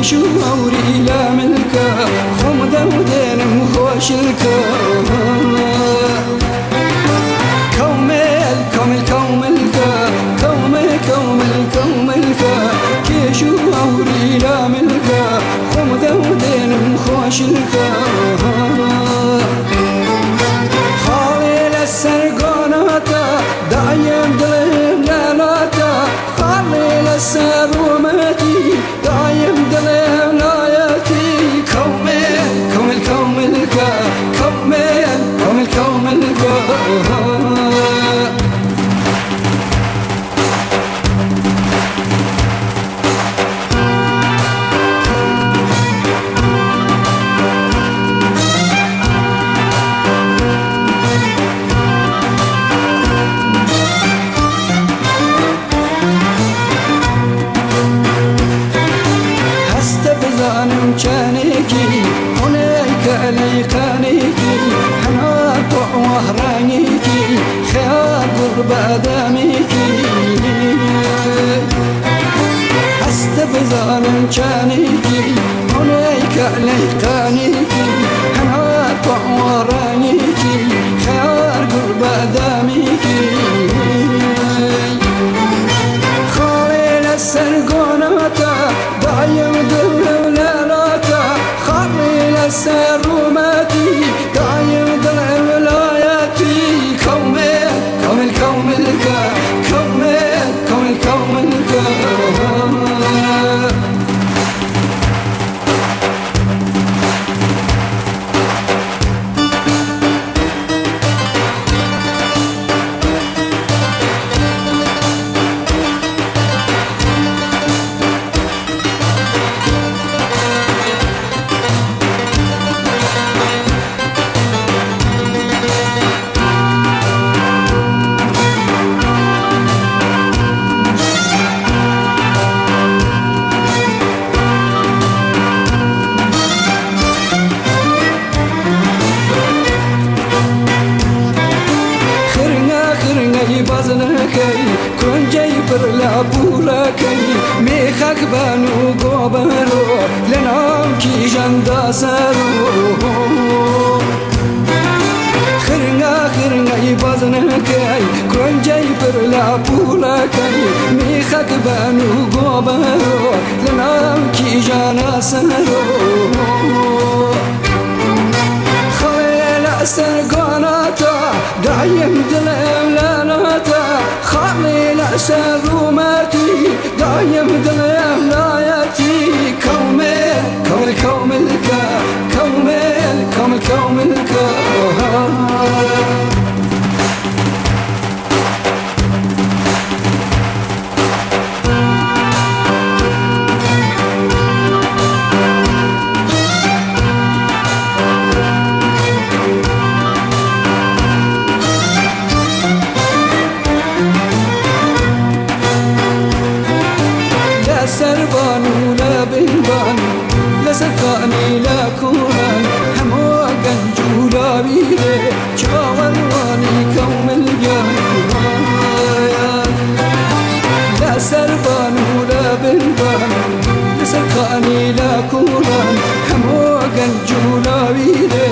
كيشو أوري لا ملكا خمدة ودين مخوش الكا كومل كومل كوملكا كومل كومل كوملكا كيشو أوري لا ملكا خمدة ودين مخوش الكا خالي للسرقوناتا دايم دلم لالاتا خالي للسرومتي دايم دلم لاياتي كومل كومل كوملكا كومل كومل كوملكا بزانم چانيكي هناك ليقانيكي حناط وهرانيكي خيار قرب آدميكي حست بزانم چانيكي هناك ليقانيكي حناط وهرانيكي خيار قرب آدميكي خالي للسرقوناتا دايم السروماتي دايم ضل ولاياتي كومل كومل كوملكا كومل كومل كوملكا بازنكي كون جايبر لابولاكي ميخاك بانو قوبرو لنام كي جندا سارو خرنا بازنكي كون جايبر لابولاكي ميخاك بانو قوبرو لنام كي جانا سارو خليل سرقاناتا دايم دلم لاناتا خليل سروماتي دايم دلم لاياتي كومل كومل كوملكا كومل كومل كوملكا سربان ولا بنبان لا سرقاني لا كوران همو قنجولا بيدي شاورواني كومل جايان لا سربان ولا بنبان لا سرقاني لا كوران همو قنجولا بيدي